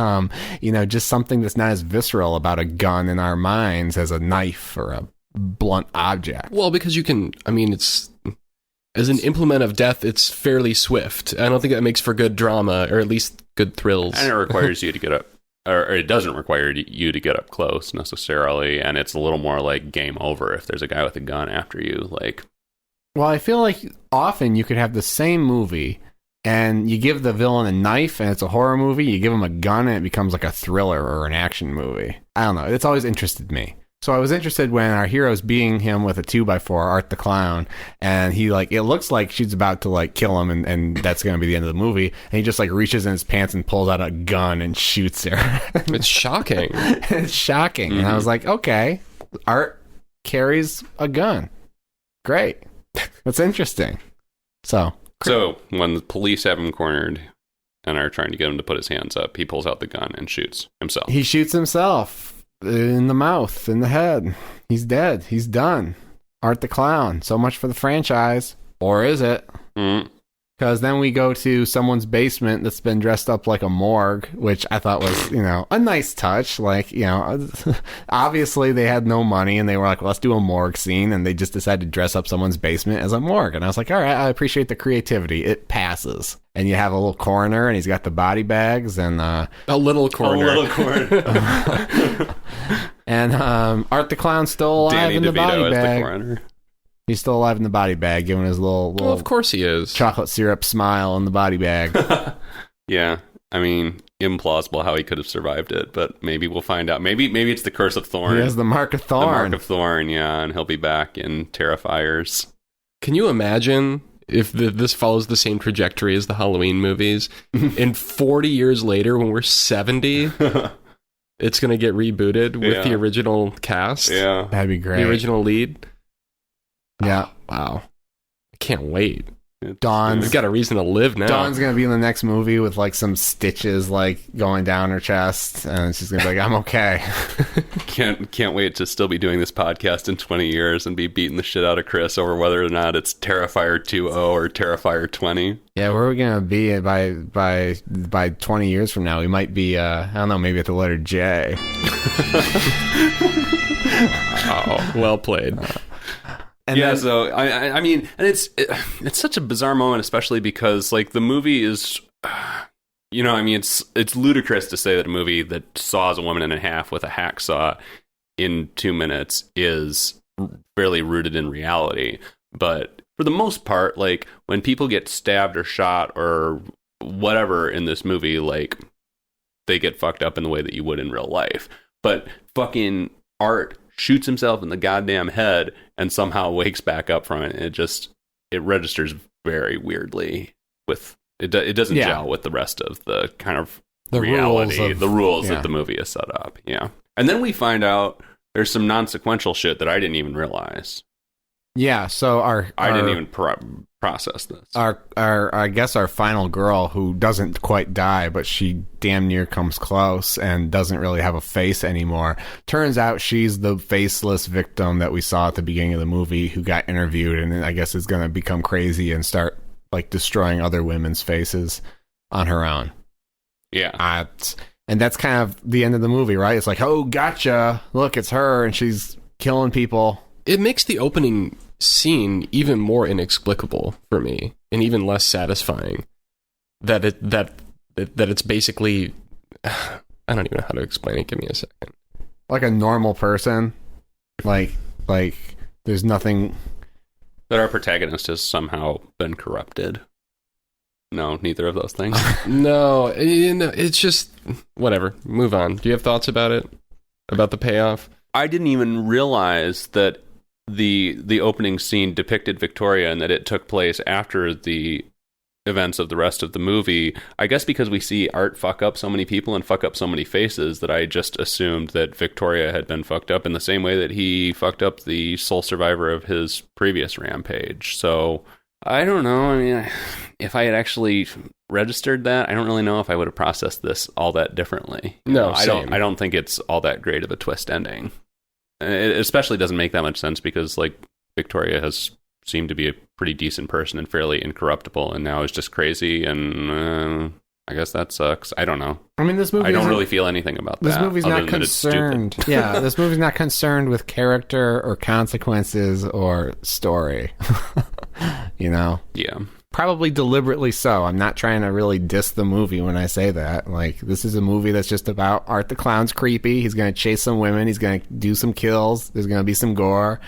you know, just something that's not as visceral about a gun in our minds as a knife or a blunt object. Well, because you can, I mean, it's... As an implement of death, it's fairly swift. I don't think that makes for good drama, or at least good thrills. And it requires you to get up, or it doesn't require you to get up close necessarily, and it's a little more like game over if there's a guy with a gun after you. Like, well, I feel like often you could have the same movie, and you give the villain a knife, and it's a horror movie. You give him a gun, and it becomes like a thriller or an action movie. I don't know. It's always interested me. So I was interested when our hero's beating him with a 2x4, Art the Clown, and he like, it looks like she's about to like kill him and that's going to be the end of the movie. And he just like reaches in his pants and pulls out a gun and shoots her. It's shocking. It's shocking. And I was like, okay, Art carries a gun. Great. That's interesting. So when the police have him cornered and are trying to get him to put his hands up, he pulls out the gun and shoots himself. He shoots himself. In the mouth, in the head. He's dead. He's done. Art the Clown. So much for the franchise. Or is it? Because then we go to someone's basement that's been dressed up like a morgue, which I thought was, a nice touch. Like, obviously they had no money and they were like, well, let's do a morgue scene. And they just decided to dress up someone's basement as a morgue. And I was like, all right, I appreciate the creativity. It passes. And you have a little coroner and he's got the body bags and... A little coroner. And Art the Clown's still alive Danny in the DeVito body as bag. the coroner. He's still alive in the body bag, giving his little Well, of course he is. chocolate syrup smile in the body bag. Yeah. I mean, implausible how he could have survived it, but maybe we'll find out. Maybe it's the Curse of Thorn. He has the Mark of Thorn. The Mark of Thorn, yeah, and he'll be back in Terrifiers. Can you imagine if this follows the same trajectory as the Halloween movies? In 40 years later, when we're 70, it's going to get rebooted with the original cast? Yeah. That'd be great. The original lead? Yeah. Wow. I can't wait. Dawn's We've got a reason to live now. Dawn's gonna be in the next movie with like some stitches like going down her chest, and she's gonna be like, "I'm okay." Can't wait to still be doing this podcast in 20 years and be beating the shit out of Chris over whether or not it's Terrifier 2.0 or Terrifier 20. Yeah, where are we gonna be by 20 years from now? We might be I don't know, maybe at the letter J. Oh, well played. And yeah, then, so I mean, and it's such a bizarre moment, especially because like the movie is, it's ludicrous to say that a movie that saws a woman in half with a hacksaw in 2 minutes is fairly rooted in reality. But for the most part, like when people get stabbed or shot or whatever in this movie, like they get fucked up in the way that you would in real life. But fucking Art shoots himself in the goddamn head and somehow wakes back up from it. It registers very weirdly with it. It doesn't gel with the rest of the kind of the reality, the rules yeah. that the movie is set up. Yeah. And then we find out there's some non-sequential shit that I didn't even realize. Yeah, so I didn't even process this. I guess our final girl, who doesn't quite die, but she damn near comes close and doesn't really have a face anymore. Turns out she's the faceless victim that we saw at the beginning of the movie who got interviewed, and I guess is going to become crazy and start like destroying other women's faces on her own. Yeah. And that's kind of the end of the movie, right? It's like, oh, gotcha. Look, it's her, and she's killing people. It makes the opening scene even more inexplicable for me, and even less satisfying. That it's basically, I don't even know how to explain it. Give me a second. Like a normal person, like there's nothing. That our protagonist has somehow been corrupted. No, neither of those things. No, it's just whatever. Move on. Do you have thoughts about it? About the payoff? I didn't even realize that the opening scene depicted Victoria and that it took place after the events of the rest of the movie. I guess because we see Art fuck up so many people and fuck up so many faces that I just assumed that Victoria had been fucked up in the same way that he fucked up the sole survivor of his previous rampage. So I don't know. I mean, if I had actually registered that, I don't really know if I would have processed this all that differently. No, I don't think it's all that great of a twist ending. It especially doesn't make that much sense because, like, Victoria has seemed to be a pretty decent person and fairly incorruptible, and now is just crazy, and I guess that sucks. I don't know. I mean, this movie. I don't really feel anything about that. This movie's not concerned. Yeah, this movie's not concerned with character or consequences or story. You know? Yeah. Probably deliberately so. I'm not trying to really diss the movie when I say that. Like, this is a movie that's just about Art the Clown's creepy. He's going to chase some women. He's going to do some kills. There's going to be some gore.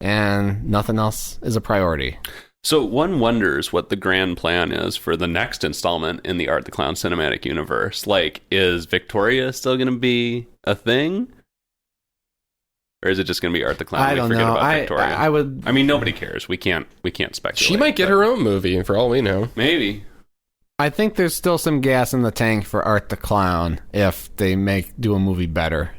And nothing else is a priority. So one wonders what the grand plan is for the next installment in the Art the Clown cinematic universe. Like, is Victoria still going to be a thing? Or is it just going to be Art the Clown? I don't know. Victoria? I mean, nobody cares. We can't speculate. She might get her own movie, for all we know. Maybe. I think there's still some gas in the tank for Art the Clown if they do a movie better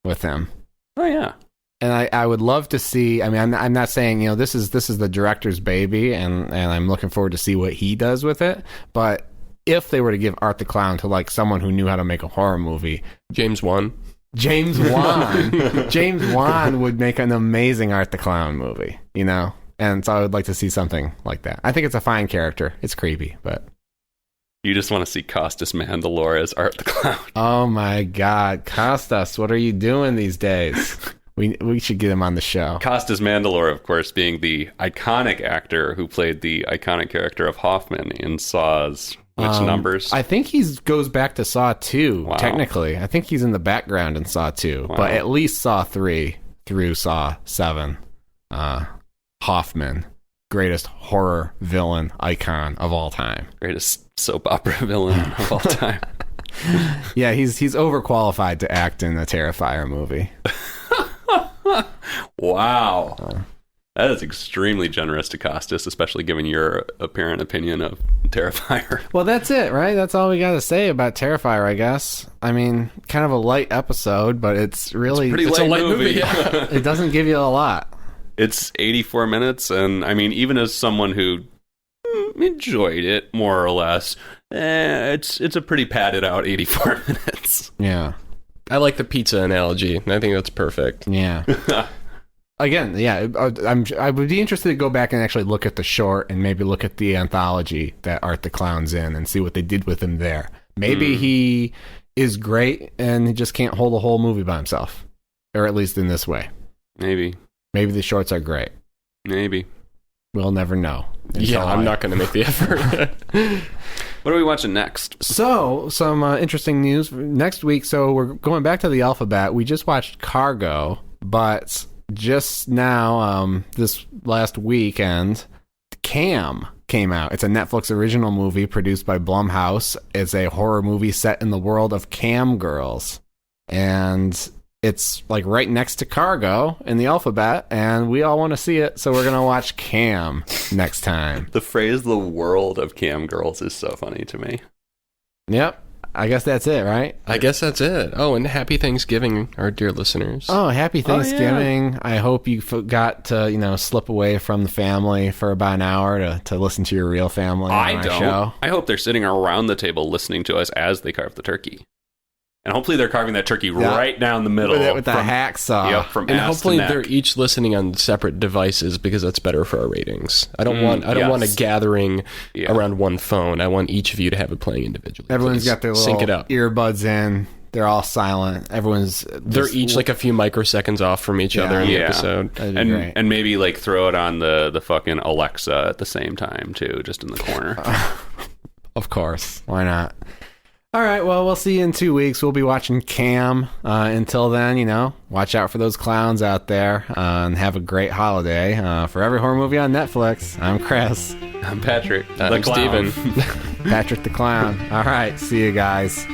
with him. Oh, yeah. And I would love to see. I mean, I'm not saying this is the director's baby, and I'm looking forward to see what he does with it. But if they were to give Art the Clown to like someone who knew how to make a horror movie, James Wan James Wan would make an amazing Art the Clown movie. You know, And so I would like to see something like that. I think it's a fine character. It's creepy, but... You just want to see Costas Mandalore as Art the Clown. Oh my God. Costas, what are you doing these days? We should get him on the show. Costas Mandalore, of course, being the iconic actor who played the iconic character of Hoffman in Saw's which numbers? I think he goes back to Saw 2, Wow. technically. I think he's in the background in Saw 2, Wow. but at least Saw 3 through Saw 7. Hoffman, greatest horror villain icon of all time. Greatest soap opera villain of all time. Yeah, he's overqualified to act in a Terrifier movie. Wow. That is extremely generous to Costas, especially given your apparent opinion of Terrifier. Well, that's it, right? That's all we got to say about Terrifier, I guess. I mean, kind of a light episode, but it's really... It's a light movie. Yeah. It doesn't give you a lot. It's 84 minutes, and I mean, even as someone who enjoyed it, more or less, it's a pretty padded out 84 minutes. Yeah. I like the pizza analogy. I think that's perfect. Yeah. Again, yeah, I would be interested to go back and actually look at the short and maybe look at the anthology that Art the Clown's in and see what they did with him there. Maybe he is great and he just can't hold a whole movie by himself. Or at least in this way. Maybe. Maybe the shorts are great. Maybe. We'll never know. Yeah, I'm not going to make the effort. What are we watching next? So, some interesting news next week. So, we're going back to the alphabet. We just watched Cargo, but just now, this last weekend, Cam came out. It's a Netflix original movie produced by Blumhouse. It's a horror movie set in the world of cam girls. And it's like right next to Cargo in the alphabet, and we all want to see it, so we're going to watch Cam next time. The phrase "the world of cam girls" is so funny to me. Yep. I guess that's it, right? I guess that's it. Oh, and happy Thanksgiving, our dear listeners. Oh, happy Thanksgiving. yeah. I hope you got to, slip away from the family for about an hour to listen to your real family on our show. I hope they're sitting around the table listening to us as they carve the turkey. And hopefully they're carving that turkey right down the middle. With the hacksaw. Yep, from And ass hopefully to neck. they're each listening on separate devices because that's better for our ratings. I don't want a gathering around one phone. I want each of you to have it playing individually. Everyone's Please. got their Sync it little up. earbuds in. They're all silent. They're each like a few microseconds off from each other in the episode. That'd be great. And maybe like throw it on the fucking Alexa at the same time too, just in the corner. Of course. Why not? All right, well, we'll see you in 2 weeks. We'll be watching Cam. Until then, watch out for those clowns out there and have a great holiday. For every horror movie on Netflix, I'm Chris. I'm Patrick. I'm the clown. Steven. Patrick the Clown. All right, see you guys.